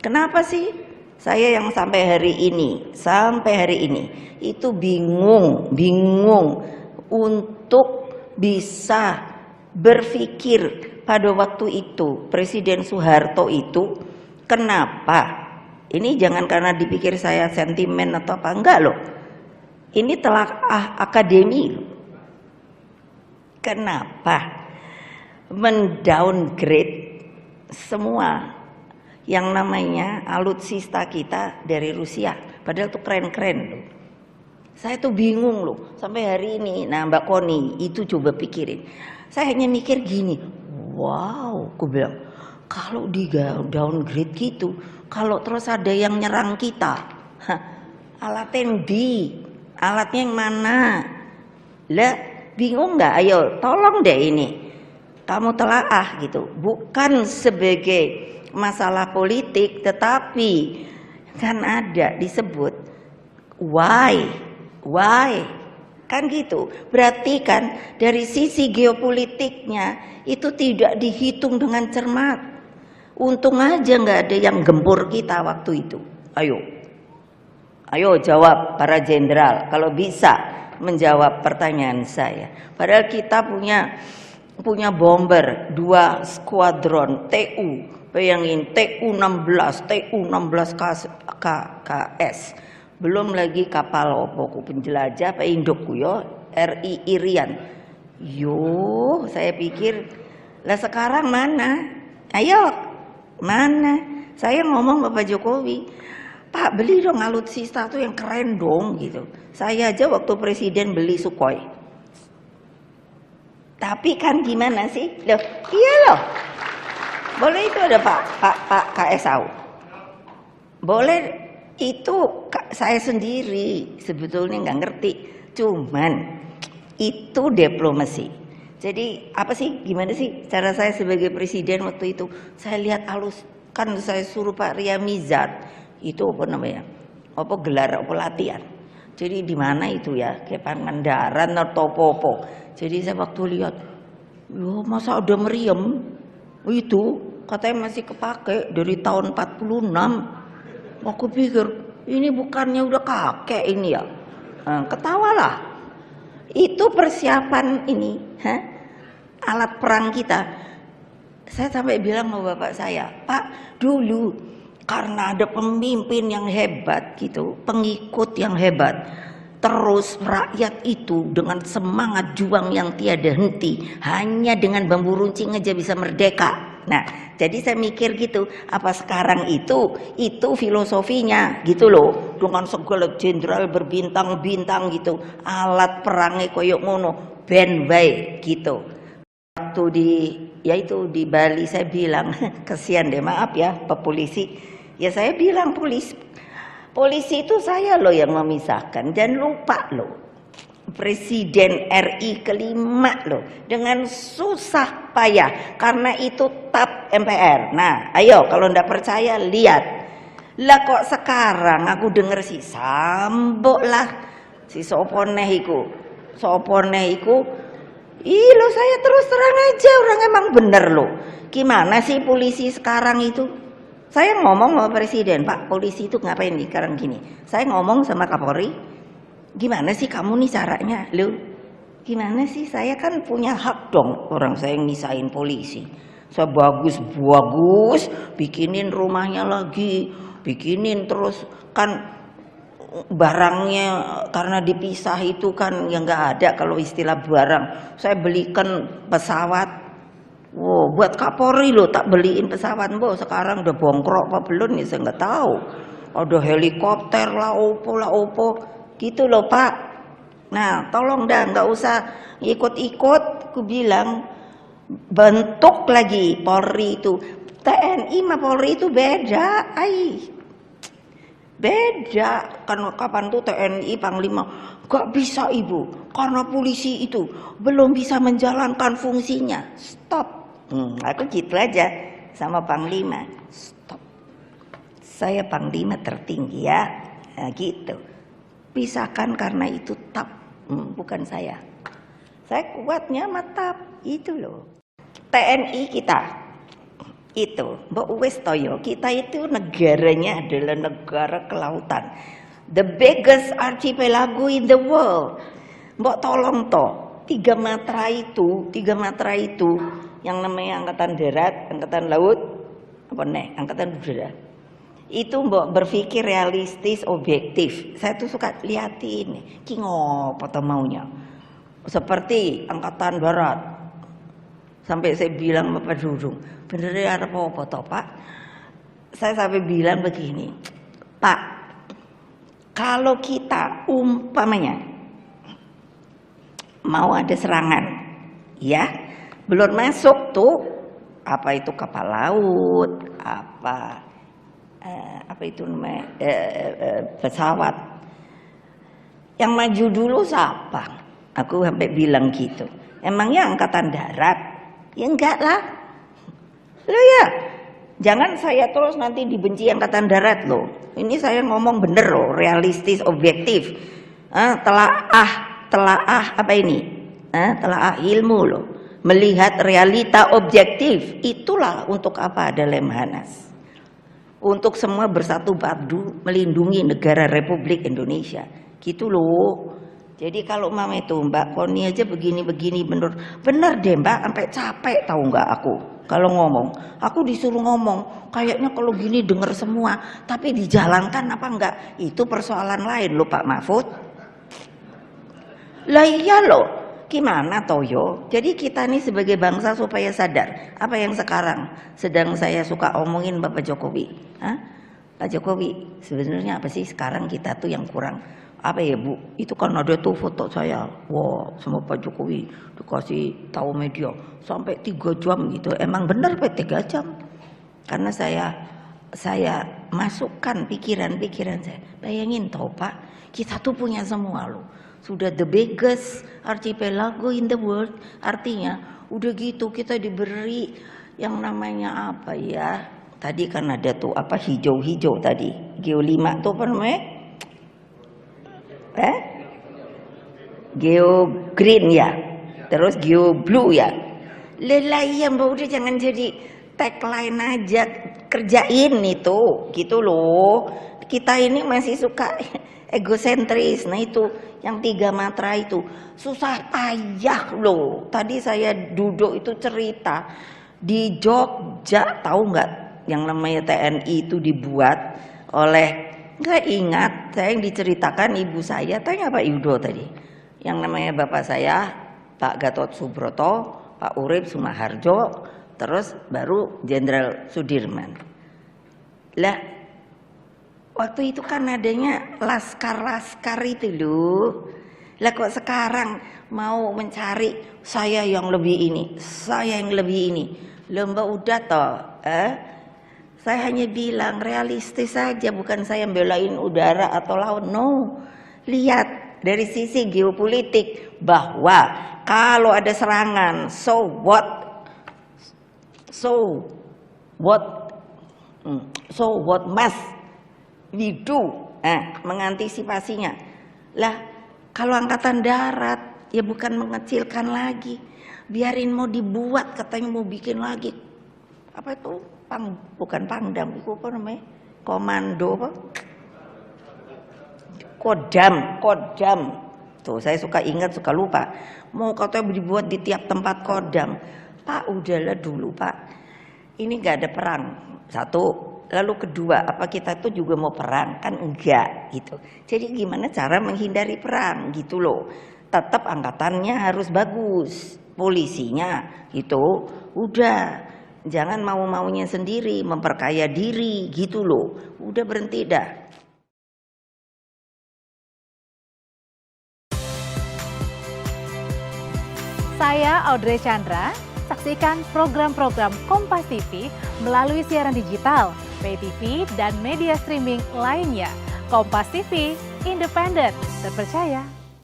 Kenapa sih saya yang sampai hari ini itu bingung untuk bisa berpikir pada waktu itu Presiden Soeharto itu kenapa? Ini jangan karena dipikir saya sentimen atau apa, enggak loh. Ini telaah akademi. Kenapa mendowngrade semua yang namanya alutsista kita dari Rusia, padahal tuh keren-keren loh. Saya tuh bingung loh sampai hari ini. Nah Mbak Koni itu coba pikirin. Saya hanya mikir gini, wow, aku bilang kalau di downgrade gitu, kalau terus ada yang nyerang kita, alatnya yang mana? Lah bingung nggak? Ayo tolong deh ini kamu telaah gitu, bukan sebagai masalah politik, tetapi kan ada disebut why kan gitu. Berarti kan dari sisi geopolitiknya itu tidak dihitung dengan cermat. Untung aja nggak ada yang gempur kita waktu itu. Ayo jawab para jenderal kalau bisa menjawab pertanyaan saya. Padahal kita punya bomber 2 skuadron TU. Bayangin TU-16 KKS. Belum lagi kapal opoku penjelajah Pak Indukku yo RI Irian. Yo, saya pikir lah sekarang mana? Ayo, mana? Saya ngomong Bapak Jokowi, Pak beli dong alutsista tuh yang keren dong gitu. Saya aja waktu presiden beli Sukhoi. Tapi kan gimana sih? Loh, iya loh. Boleh itu ada Pak KSAU. Boleh itu saya sendiri sebetulnya nggak ngerti. Cuman itu diplomasi. Jadi apa sih? Gimana sih cara saya sebagai presiden waktu itu? Saya lihat kan saya suruh Pak Ria Mizard itu apa namanya? Apa gelar apa latihan? Jadi di mana itu ya? Kayak Pangandaran atau Popo. Jadi saya waktu lihat, yo masa udah meriam itu katanya masih kepake dari tahun 46. Aku pikir ini bukannya udah kakek ini ya. Ketawalah. Itu persiapan ini, alat perang kita. Saya sampai bilang sama bapak saya, Pak dulu karena ada pemimpin yang hebat gitu, pengikut yang hebat. Terus rakyat itu dengan semangat juang yang tiada henti, hanya dengan bambu runcing aja bisa merdeka. Nah, jadi saya mikir gitu, apa sekarang itu filosofinya gitu loh, dengan segala jenderal berbintang-bintang gitu, alat perangnya koyok ngono, ben bae gitu. Waktu di Bali saya bilang, kesian deh, maaf ya Pak polisi. Ya saya bilang polisi itu saya loh yang memisahkan, dan lupa loh. Presiden RI kelima loh, dengan susah payah karena itu TAP MPR. Nah ayo kalau ndak percaya lihat lah, kok sekarang aku denger si Sambo lah, si soponeh iku lo saya terus terang aja orang emang bener loh. Gimana sih polisi sekarang itu? Saya ngomong sama presiden, Pak polisi itu ngapain nih sekarang gini. Saya ngomong sama Kapolri, gimana sih kamu nih caranya? Lu gimana sih? Saya kan punya hak dong, orang saya ngisain polisi. Saya bagus bikinin rumahnya lagi, bikinin terus kan barangnya karena dipisah itu kan yang nggak ada kalau istilah barang. Saya belikan pesawat. Wow, buat Kapolri loh tak beliin pesawat. Sekarang udah bongkrok apa belum ya saya nggak tahu. Ada helikopter lah opo gitu loh Pak. Nah tolong dah nggak usah ikut-ikut. Aku bilang bentuk lagi Polri itu, TNI sama Polri itu beda. Beda kan. Kapan tuh TNI Panglima gak bisa ibu karena polisi itu belum bisa menjalankan fungsinya. Stop. Aku gitu aja sama Panglima. Stop. Saya Panglima tertinggi ya. Nah, gitu. Pisahkan karena itu TAP, bukan saya. Saya kuatnya sama TAP itu loh. TNI kita Itu, mbok wis toyo, kita itu negaranya adalah negara kelautan. The biggest archipelago in the world. Mbok tolong toh, tiga matra itu yang namanya angkatan darat, angkatan laut, apa nih, angkatan udara. Itu mbok berpikir realistis, objektif. Saya tuh suka liatin, ki ngopo toh maunya. Seperti angkatan darat. Sampai saya bilang Bapak Dudung, bener ya apa toh Pak? Saya sampai bilang begini, Pak, kalau kita umpamanya mau ada serangan, ya, belum masuk tuh apa itu kapal laut, apa itu namanya pesawat, yang maju dulu siapa? Aku sampai bilang gitu. Emangnya angkatan darat? Ya enggak lah. Loh ya, jangan saya terus nanti dibenci angkatan darat loh. Ini saya ngomong bener loh, realistis, objektif. Telaah apa ini? Telaah ilmu loh. Melihat realita objektif. Itulah untuk apa ada Lemhanas. Untuk semua bersatu padu melindungi negara Republik Indonesia. Gitu loh. Jadi kalau mama itu Mbak Koni aja begini-begini bener deh Mbak, sampai capek tahu nggak aku kalau ngomong. Aku disuruh ngomong, kayaknya kalau gini denger semua, tapi dijalankan apa enggak? Itu persoalan lain loh Pak Mahfud. Lah iya loh, gimana Toyo? Jadi kita nih sebagai bangsa supaya sadar apa yang sekarang sedang saya suka omongin Bapak Jokowi. Pak Jokowi, sebenarnya apa sih sekarang kita tuh yang kurang? Apa ya Bu, itu kan ada tuh foto saya, wah sama Pak Jokowi dikasih tahu media sampai 3 jam gitu. Emang bener Pak 3 jam? Karena saya masukkan pikiran-pikiran saya. Bayangin tau Pak, kita tuh punya semua loh. Sudah the biggest archipelago in the world, artinya udah gitu kita diberi yang namanya apa ya? Tadi kan ada tuh apa hijau-hijau tadi, Geo 5 tuh apa namanya? Geo green ya, terus geo blue ya. Lelah ya Mbak, udah jangan jadi tagline aja, kerjain itu, gitu loh. Kita ini masih suka egosentris. Nah itu yang 3 matra itu susah payah loh. Tadi saya duduk itu cerita di Jogja, tahu nggak yang namanya TNI itu dibuat oleh, nggak ingat saya yang diceritakan ibu saya, tanya Pak Yudo tadi, yang namanya bapak saya Pak Gatot Subroto, Pak Urip Sumaharjo, terus baru Jenderal Sudirman. Lah waktu itu kan adanya laskar-laskar itu loh. Lah kok sekarang mau mencari saya yang lebih ini, saya yang lebih ini. Loh Mbak udah toh, saya hanya bilang realistis saja, bukan saya belain udara atau laut. No, lihat dari sisi geopolitik bahwa kalau ada serangan, so what must we do? Mengantisipasinya. Lah kalau angkatan darat ya bukan mengecilkan lagi, biarin mau dibuat katanya mau bikin lagi apa itu? Bukan pangdam, itu apa namanya? Komando apa? Kodam. Tuh saya suka ingat, suka lupa. Mau katanya dibuat di tiap tempat kodam. Pak udahlah dulu Pak. Ini gak ada perang. 1. Lalu kedua, apa kita tuh juga mau perang? Kan enggak gitu. Jadi gimana cara menghindari perang gitu loh. Tetap angkatannya harus bagus. Polisinya gitu. Udah. Jangan mau-maunya sendiri, memperkaya diri gitu loh. Udah berhenti dah. Saya Audrey Chandra, saksikan program-program Kompas TV melalui siaran digital, pay TV, dan media streaming lainnya. Kompas TV, independen, terpercaya.